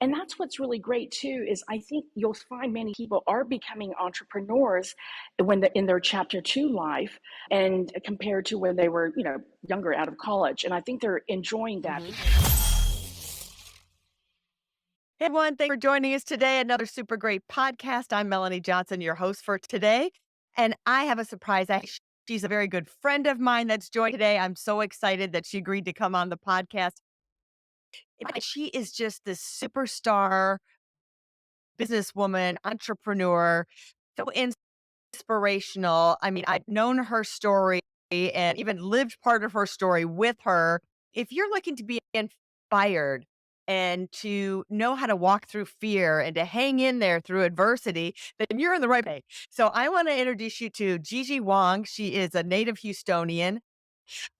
And that's what's really great too, is I think you'll find many people are becoming entrepreneurs in their chapter two life, and compared to when they were, younger out of college. And I think they're enjoying that. Hey everyone, thanks for joining us today. Another super great podcast. I'm Melanie Johnson, your host for today. And I have a surprise. She's a very good friend of mine that's joined today. I'm so excited that she agreed to come on the podcast. She is just this superstar businesswoman, entrepreneur, so inspirational. I mean, I've known her story and even lived part of her story with her. If you're looking to be inspired and to know how to walk through fear and to hang in there through adversity, then you're in the right place. So I want to introduce you to Gigi Huang. She is a native Houstonian,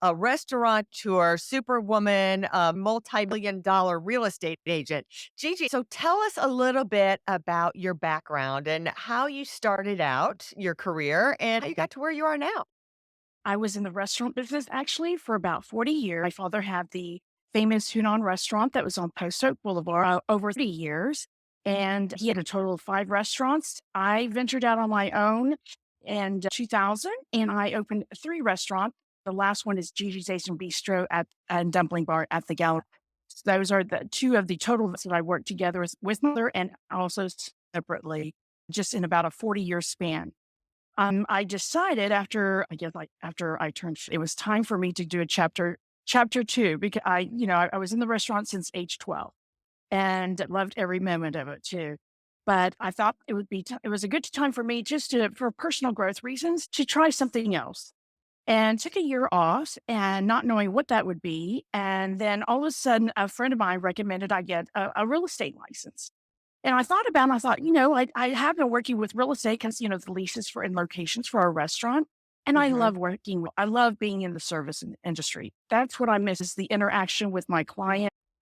a restaurateur, superwoman, a multi-million dollar real estate agent. Gigi, so tell us a little bit about your background and how you started out your career and how you got to where you are now. I was in the restaurant business actually for about 40 years. My father had the famous Hudon restaurant that was on Post Oak Boulevard over 30 years. And he had a total of 5 restaurants. I ventured out on my own in 2000 and I opened 3 restaurants. The last one is Gigi's Asian Bistro and Dumpling Bar at the Gallery. So those are the 2 of the total that I worked together with my mother and also separately, just in about a 40-year span. I decided after I turned, it was time for me to do a chapter 2, because I was in the restaurant since age 12 and loved every moment of it too. But I thought it was a good time for me for personal growth reasons, to try something else, and took a year off and not knowing what that would be. And then all of a sudden, a friend of mine recommended I get a real estate license. And I thought about it, and I thought, I have been working with real estate because, the leases and locations for our restaurant. And Hmm. I love being in the service industry. That's what I miss, is the interaction with my client.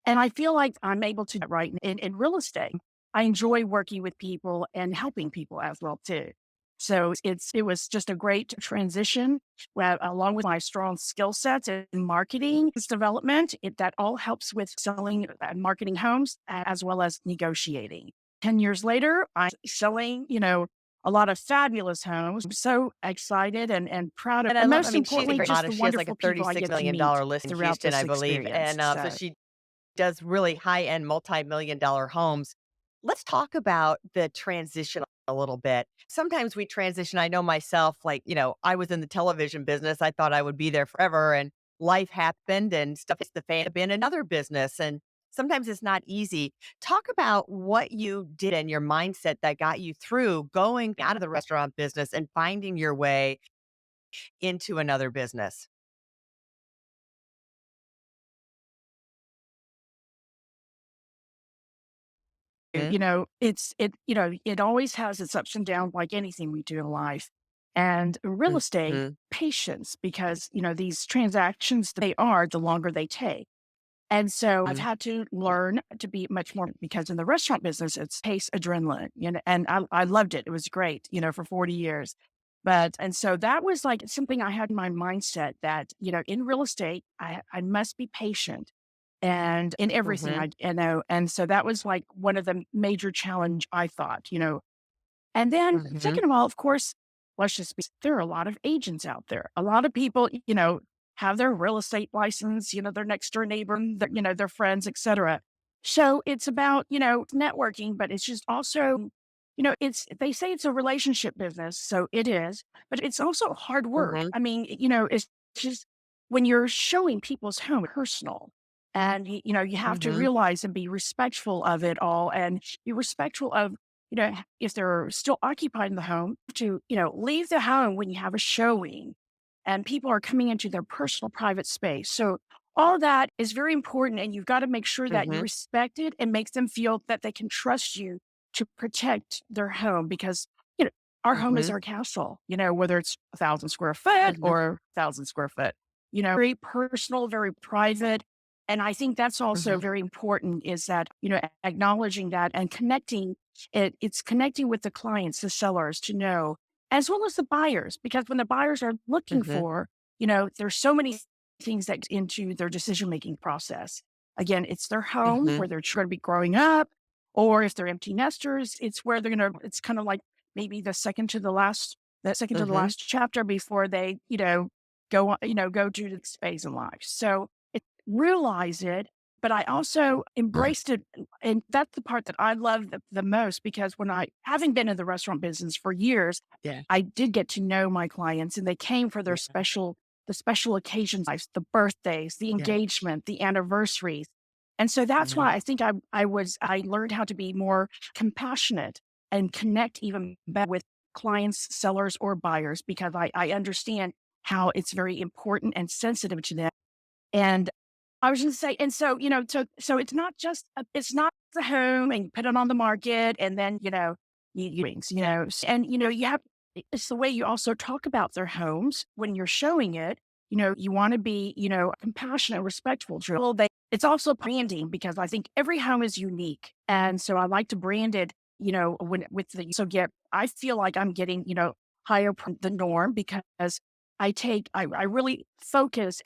And I feel like I'm able to do that right in real estate. I enjoy working with people and helping people as well too. So it was just a great transition, along with my strong skill sets in marketing development. That all helps with selling and marketing homes, as well as negotiating. 10 years later, I'm selling, a lot of fabulous homes. I'm so excited and proud of, And and most she's importantly, very just the modest. She has like a wonderful people I $36 get to million meet list in throughout Houston, this I believe. experience. And so So she does really high-end multi-million dollar homes. Let's talk about the transition a little bit. Sometimes we transition. I know myself, like, I was in the television business. I thought I would be there forever, and life happened and stuff hits the fan to be in another business. And sometimes it's not easy. Talk about what you did and your mindset that got you through going out of the restaurant business and finding your way into another business. Mhm. it always has its ups and downs, like anything we do in life. And real estate, Mhm. patience, because, these transactions, they are, the longer they take. And so I've Mhm. had to learn to be much more, because in the restaurant business, it's pace adrenaline, and I loved it. It was great, for 40 years. And so that was like something I had in my mindset that, in real estate, I must be patient and in everything Mhm. I know. And so that was like one of the major challenge, I thought. And then Mhm. second of all, of course, there are a lot of agents out there. A lot of people, have their real estate license, their next door neighbor, their friends, etc. So it's about, networking, but it's just also, they say it's a relationship business. So it is, but it's also hard work. Mhm. I mean, it's just when you're showing people's home personal, and you have to Mhm. realize and be respectful of it all, and be respectful of, if they're still occupying the home, to, leave the home when you have a showing and people are coming into their personal private space. So all that is very important. And you've got to make sure that you Mhm. respect it and make them feel that they can trust you to protect their home, because, our home is Mhm. our castle, whether it's 1,000 square foot Mhm. or 1,000 square foot, very personal, very private. And I think that's also Mhm. very important, is that, acknowledging that and connecting it's connecting with the clients, the sellers, to know, as well as the buyers, because when the buyers are looking Mhm. for, there's so many things that into their decision making process. Again, it's their home Mhm. where they're going to be growing up, or if they're empty nesters, it's where they're going to, it's kind of like maybe the second to the Mhm. last chapter before they, go on, go to the next phase in life. So realize it, but I also embraced it. And that's the part that I love the most because having been in the restaurant business for years, Yeah. I did get to know my clients and they came for Yeah. the special occasions, like the birthdays, the Yeah. engagement, the anniversaries. And so that's Mhm. why I think I learned how to be more compassionate and connect even better with clients, sellers, or buyers because I understand how it's very important and sensitive to them. And I was gonna say, and so, so it's not the home and you put it on the market and then, you rings, and, it's the way you also talk about their homes when you're showing it, you want to be, compassionate, respectful to it's also branding because I think every home is unique. And so I like to brand it, I feel like I'm getting, higher the norm because I really focus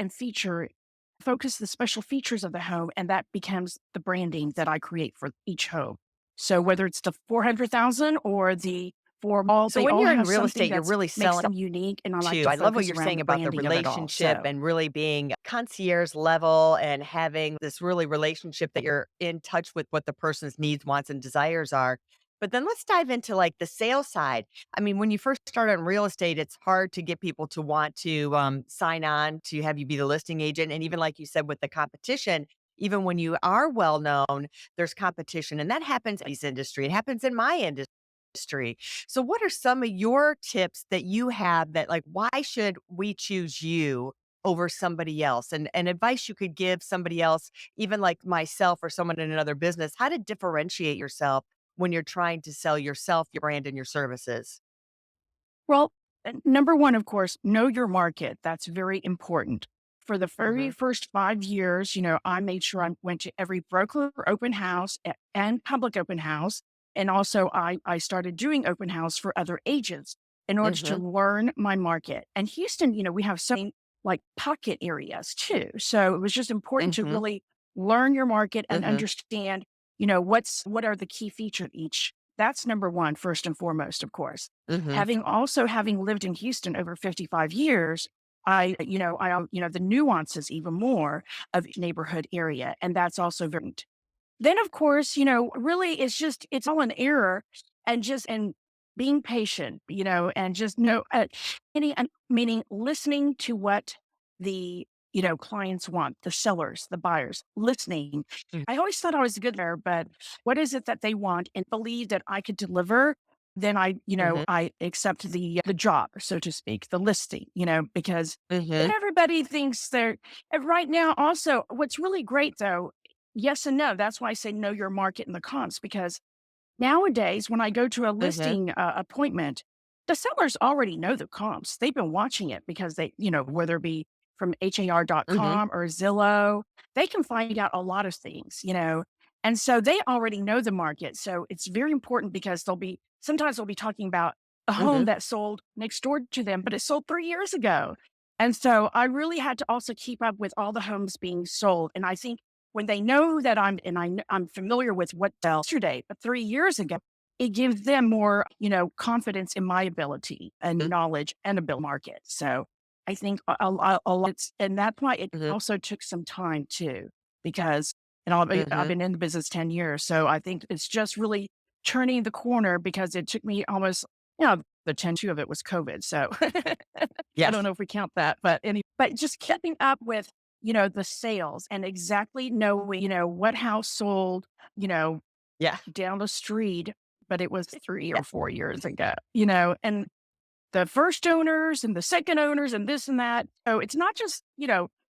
the special features of the home, and that becomes the branding that I create for each home. So whether it's the 400,000 or the 4 malls, So they when all you're in have real something estate, you're that's really makes selling them unique, and I like too. to I love what focus you're around saying the about the branding of it all. relationship So and really being concierge level and having this really relationship that you're in touch with what the person's needs, wants, and desires are. But then let's dive into like the sales side. I mean, when you first start in real estate, it's hard to get people to want to sign on to have you be the listing agent. And even like you said, with the competition, even when you are well known, there's competition. And that happens in this industry. It happens in my industry. So what are some of your tips that you have that like why should we choose you over somebody else? And advice you could give somebody else, even like myself or someone in another business, how to differentiate yourself when you're trying to sell yourself, your brand, and your services. well, number 1, of course, know your market. That's very important. For the very Mhm. first 5 years, I made sure I went to every broker open house and public open house. And also I started doing open house for other agents in order to Mhm. learn my market. And Houston, we have so many like pocket areas too. So it was just important to Mhm. really learn your market and Mhm. understand, what are the key features of each. That's number 1, first and foremost, of course. Mhm. Having lived in Houston over 55 years, the nuances even more of each neighborhood area. And that's also very, then of course, really it's all an error and being patient, and just know, meaning listening to what the, clients want, the sellers, the buyers, listening. Mm. I always thought I was good there, but what is it that they want and believe that I could deliver? Then Mhm. I accept the job, so to speak, the listing, because Mhm. everybody thinks they're, and right now also what's really great though, yes and no. That's why I say know your market and the comps because nowadays when I go to a Mhm. listing appointment, the sellers already know the comps. They've been watching it because they, whether it be from Mhm. har.com or Zillow, they can find out a lot of things, and so they already know the market. So it's very important because sometimes they'll be talking about a home Mhm. that sold next door to them, but it sold 3 years ago. And so I really had to also keep up with all the homes being sold. And I think when they know that I'm familiar with what yesterday, but 3 years ago, it gives them more, confidence in my ability and Mhm. knowledge and ability market. So I think a lot, and that's why it Mhm. also took some time too, because I've Mhm. been in the business 10 years. So I think it's just really turning the corner because it took me almost, the 10 2 of it was COVID. So I don't Yes. know if we count that, but just keeping up with, the sales and exactly knowing, what house sold, you know, Yeah. down the street, but it was 3 Yeah. or 4 years ago, and the first owners and the second owners and this and that. So it's not just,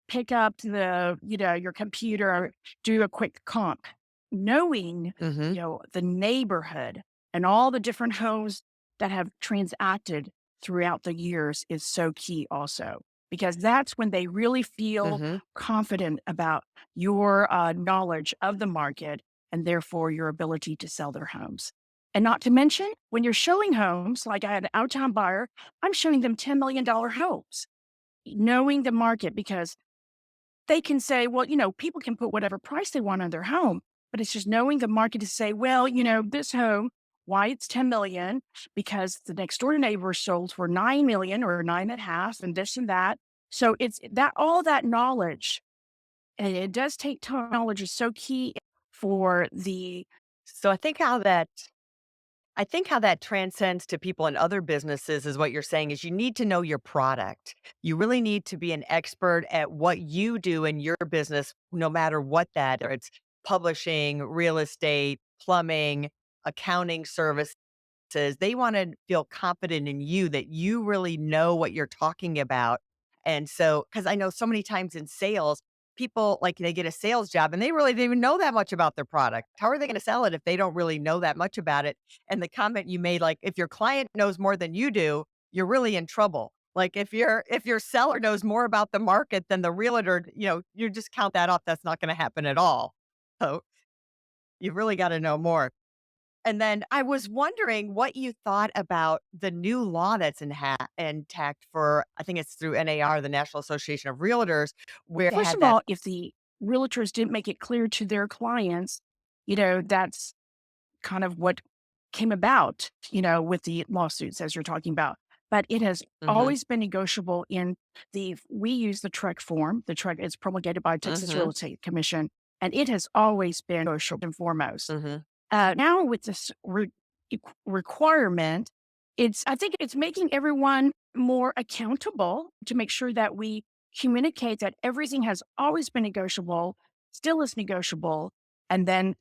pick up your computer, do a quick comp. Knowing, Mhm. the neighborhood and all the different homes that have transacted throughout the years is so key also, because that's when they really feel Mhm. confident about your knowledge of the market and therefore your ability to sell their homes. And not to mention, when you're showing homes, like I had an out of town buyer, I'm showing them $10 million homes, knowing the market because they can say, well, people can put whatever price they want on their home, but it's just knowing the market to say, well, this home, why it's 10 million, because the next door neighbor sold for 9 million or 9.5 and this and that. So it's that all that knowledge, and it does take time. Knowledge is so key for the So I think how that transcends to people in other businesses is what you're saying is you need to know your product. You really need to be an expert at what you do in your business, no matter what that, or it's publishing, real estate, plumbing, accounting services. They want to feel confident in you that you really know what you're talking about. And so, because I know so many times in sales, people like they get a sales job and they really didn't even know that much about their product. How are they going to sell it if they don't really know that much about it? And the comment you made, like if your client knows more than you do, you're really in trouble. Like if your seller knows more about the market than the realtor, you just count that off. That's not going to happen at all. So you've really got to know more. And then I was wondering what you thought about the new law that's intact for, I think it's through NAR, the National Association of Realtors, where they first had of that. all, if the realtors didn't make it clear to their clients, that's kind of what came about, with the lawsuits as you're talking about. But it has Mhm, always been negotiable we use the TREC form. The TREC is promulgated by Texas Real mhm, Estate Commission, and it has always been negotiable and foremost. mhm, Now with this requirement, I think it's making everyone more accountable to make sure that we communicate that everything has always been negotiable, still is negotiable, and then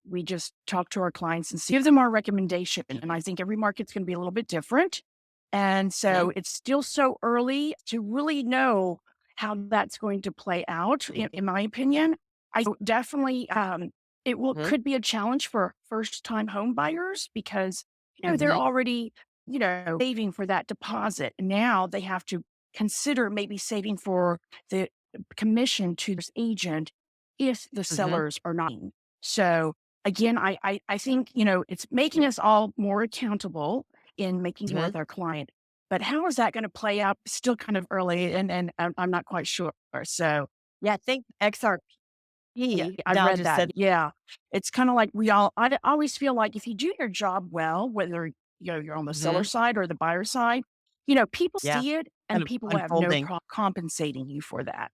we just talk to our clients and give them our recommendation. And I think every market's going to be a little bit different, and mhm, so it's still so early to really know how that's going to play out. In my opinion, I definitely it will mhm, could be a challenge for first-time home buyers because, they're mhm, already, saving for that deposit. Now they have to consider maybe saving for the commission to this agent if the mhm, sellers are not. So, again, I think, it's making us all more accountable in making deal mhm. with our client. But how is that gonna play out? Still kind of early, and I'm not quite sure. So Yeah, I think yeah, XRP I now read just that. said. Yeah. It's kinda like always feel like if you do your job well, whether, you're on the seller Mhm, side or the buyer side, people yeah, see it kind and of people have no unfolding. compensating you for that.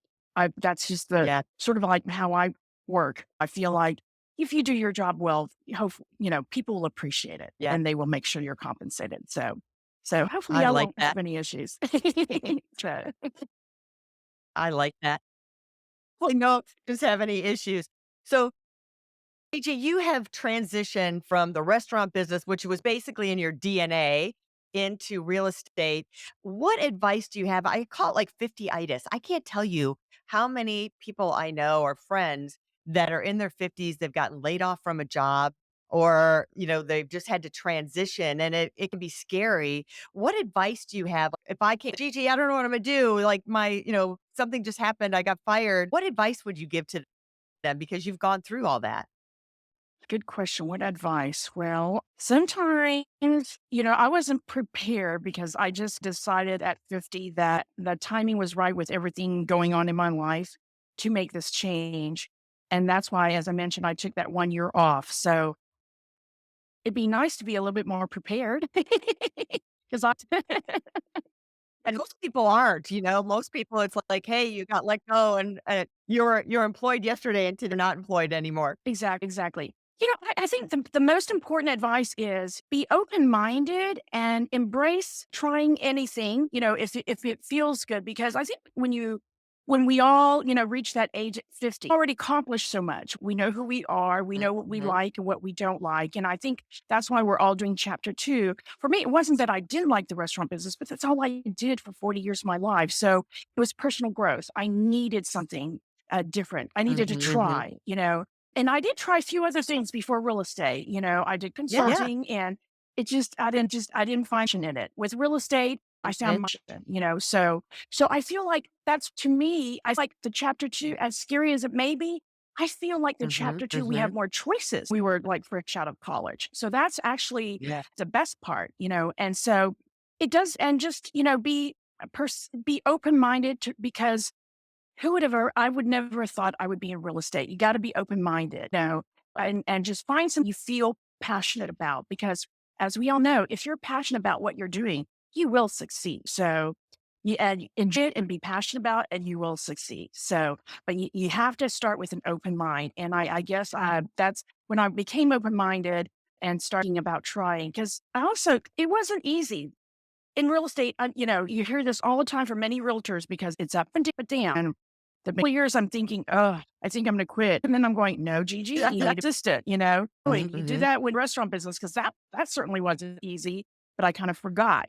That's just the Yeah, sort of like how I work. I feel like if you do your job well, people will appreciate it yeah, and they will make sure you're compensated. So hopefully I I like won't that. have any issues. So I like that. Well, no, just have any issues. So AJ, you have transitioned from the restaurant business, which was basically in your DNA, into real estate. What advice do you have? I call it like 50-itis. I can't tell you how many people I know or friends that are in their 50s, they've gotten laid off from a job or, they've just had to transition and it can be scary. What advice do you have? If I can't, Gigi, I don't know what I'm gonna do. Like something just happened, I got fired. What advice would you give to them? Because you've gone through all that. good question. What advice? Well, sometimes, I wasn't prepared because I just decided at 50 that the timing was right with everything going on in my life to make this change. And that's why, as I mentioned, I took that 1 year off. So it'd be nice to be a little bit more prepared because I, And most people aren't, most people it's like, "Hey, you got let go and, you're employed yesterday until you're not employed anymore." exactly. I think the most important advice is be open minded and embrace trying anything, if it feels good. Because I think when we all, reach that age at 50, already accomplished so much. We know who we are, we know what we Mhm, like and what we don't like. And I think that's why we're all doing chapter two. For me, it wasn't that I didn't like the restaurant business, but that's all I did for 40 years of my life. So it was personal growth. I needed something different. I needed to mhm, mhm. try, and I did try a few other things before real estate. I did Yeah. consulting and I didn't find passion in it. With real estate, I found Mhm, my passion, so I feel like that's to me, I like the chapter two, as scary as it may be, I feel like the mhm, chapter two, we have mhm. more choices. We were like fresh out of college. So that's actually Yeah. the best part, and so it does, and just, be open minded because who would ever, I would never have thought I would be in real estate. You got to be open-minded, and just find something you feel passionate about because as we all know, if you're passionate about what you're doing, you will succeed. So you and enjoy it and be passionate about, and you will succeed. So, but you have to start with an open mind. And I guess that's when I became open minded and starting about trying because I also it wasn't easy in real estate. You hear this all the time from many realtors because it's up and down. And the couple years I'm thinking, oh, I think I'm going to quit, and then I'm going, no, Gigi, you need to persist. You do Mhm. that with restaurant business because that certainly wasn't easy. But I kind of forgot.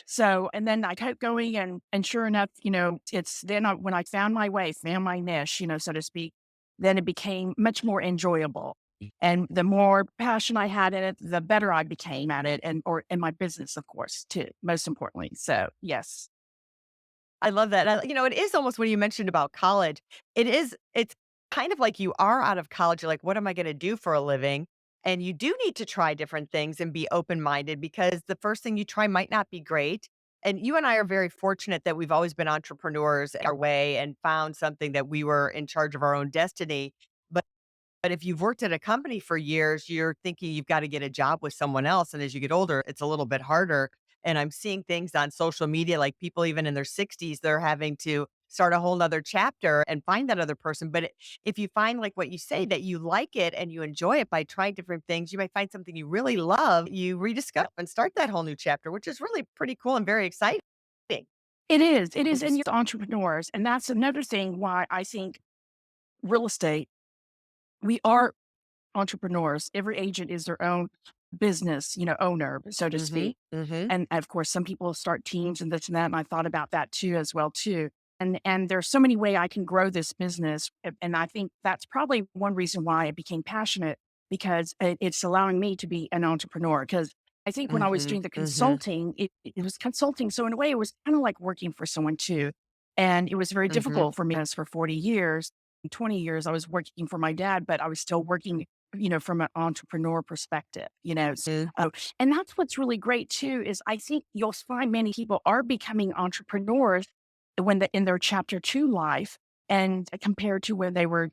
So and then I kept going, and sure enough, it's then when I found my way, found my niche, so to speak, then it became much more enjoyable. And the more passion I had in it, the better I became at it, and or in my business, of course, too, most importantly. So yes, I love that. It is almost when you mentioned about college, it's kind of like you are out of college. You're like, what am I going to do for a living? And you do need to try different things and be open minded because the first thing you try might not be great. And you and I are very fortunate that we've always been entrepreneurs our way and found something that we were in charge of our own destiny. But but if you've worked at a company for years, you're thinking you've got to get a job with someone else. And as you get older, it's a little bit harder. And I'm seeing things on social media, like people even in their 60s, they're having to start a whole nother chapter and find that other person. But if you find, like what you say, that you like it and you enjoy it by trying different things, you might find something you really love, you rediscover and start that whole new chapter, which is really pretty cool and very exciting. it is, and you're entrepreneurs, and that's another thing why I think real estate. We are entrepreneurs. Every agent is their own business, owner, so to Hmm. speak. Hmm. And of course, some people start teams and this and that. And I thought about that too, as well too. And there's so many ways I can grow this business. And I think that's probably one reason why I became passionate because it's allowing me to be an entrepreneur. Because I think when I was Hmm. doing the Hmm. consulting, it was consulting. So in a way, it was kind of like working for someone too. And it was very Hmm. difficult for me as for 40 years. 20 years, I was working for my dad, but I was still working from an entrepreneur perspective, so, and that's what's really great too, is I think you'll find many people are becoming entrepreneurs in their chapter two life and compared to when they were,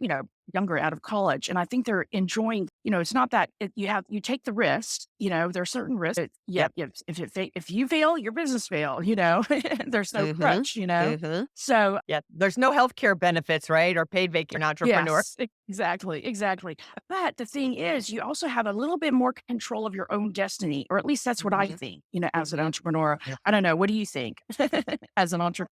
younger out of college. And I think they're enjoying, it's not that you take the risk, there are certain risks. Yeah. Yep. If you fail, your business fail, there's no Hmm. crutch. Hmm. So Yeah, there's no healthcare benefits, right? Or paid vacation entrepreneur. yes, exactly, exactly. But the thing is, you also have a little bit more control of your own destiny, or at least that's what I Mhm, think, as an mhm. entrepreneur. I don't know. What do you think as an entrepreneur?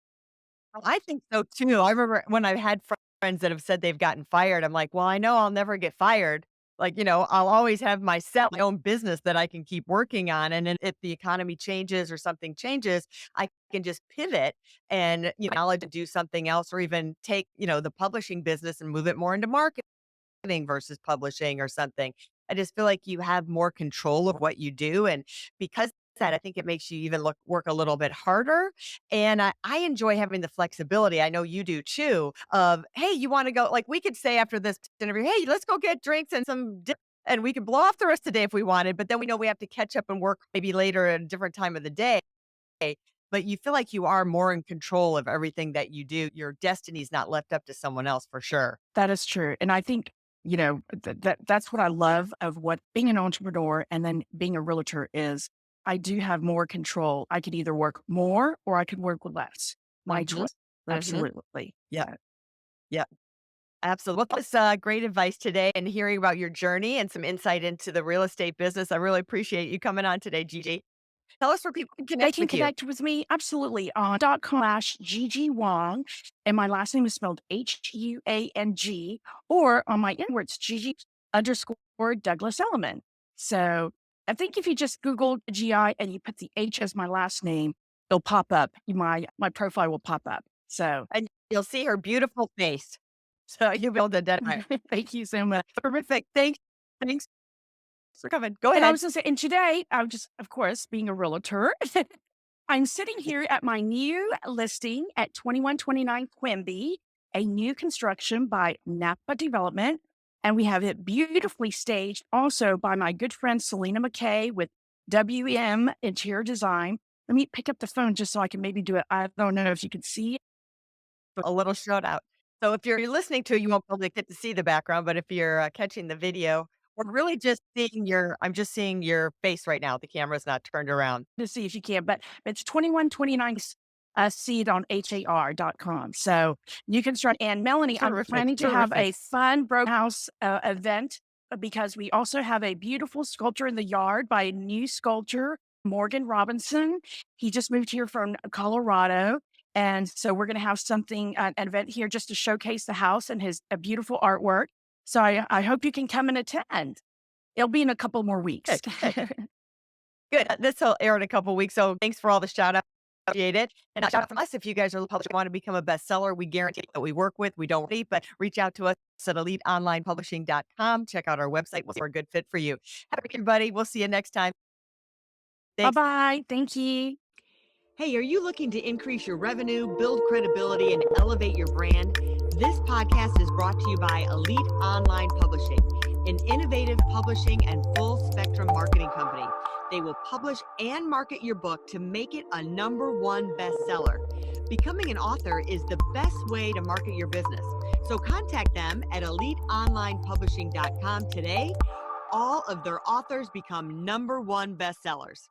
Oh, I think so too. I remember when I've had friends that have said they've gotten fired, I'm like, "Well, I know I'll never get fired." Like, I'll always have my own business that I can keep working on, and then if the economy changes or something changes, I can just pivot and, knowledge to do something else or even take, the publishing business and move it more into marketing versus publishing or something. I just feel like you have more control of what you do. And because of that, I think it makes you even work a little bit harder. And I enjoy having the flexibility. I know you do too. Of hey, you want to go? Like we could say after this interview, hey, let's go get drinks and some dip, and we can blow off the rest of the day if we wanted. But then we know we have to catch up and work maybe later at a different time of the day. But you feel like you are more in control of everything that you do. Your destiny's not left up to someone else for sure. That is true, and I think that's what I love of what being an entrepreneur and then being a realtor is. I do have more control. I could either work more or I could work less. My Hmm. choice. Hmm. Absolutely. Yep. Yep. Absolutely. Well, that was great advice today and hearing about your journey and some insight into the real estate business. I really appreciate you coming on today, Gigi. Tell us where people can They connect can with you. connect with me absolutely on .com/Gigi Huang, and my last name is spelled Huang, or on my where it's Gigi_Douglas Elliman. So I think if you just Google GI and you put the H as my last name, it'll pop up. My profile will pop up. So And you'll see her beautiful face. So you'll be able to identify her. thank you so much. Perfect. Thanks for coming. Go And I ahead. was gonna say, and today, I'm just, of course, being a realtor, I'm sitting here at my new listing at 2129 Quimby, a new construction by Napa Development. And we have it beautifully staged also by my good friend Selena McKay with WM Interior Design. Let me pick up the phone just so I can maybe do it. I don't know if you can see a little shout out. So if you're listening to, you won't probably get to see the background, but if you're catching the video, we're really just seeing I'm just seeing your face right now. The camera's not turned around. To see if you can, but it's 2129 seed on har.com. So you can start. And Melanie, I'm Terrific, planning to have terrific. a fun broke house event because we also have a beautiful sculpture in the yard by a new sculptor, Morgan Robinson. He just moved here from Colorado. And so we're going to have something, an event here just to showcase the house and his beautiful artwork. So I hope you can come and attend. It'll be in a couple more weeks. Good. Good. This will air in a couple weeks. So thanks for all the shout out. Appreciate it. And a shout out from us if you guys are publishing, want to become a bestseller. We guarantee that we work with. We don't read, but reach out to us at eliteonlinepublishing.com. Check out our website. We'll see if we're a good fit for you. Have a good everybody. We'll see you next time. Bye Thanks. bye. Thank you. Hey, are you looking to increase your revenue, build credibility, and elevate your brand? This podcast is brought to you by Elite Online Publishing, an innovative publishing and full spectrum marketing company. They will publish and market your book to make it a #1 bestseller. Becoming an author is the best way to market your business. So contact them at eliteonlinepublishing.com today. All of their authors become #1 bestsellers.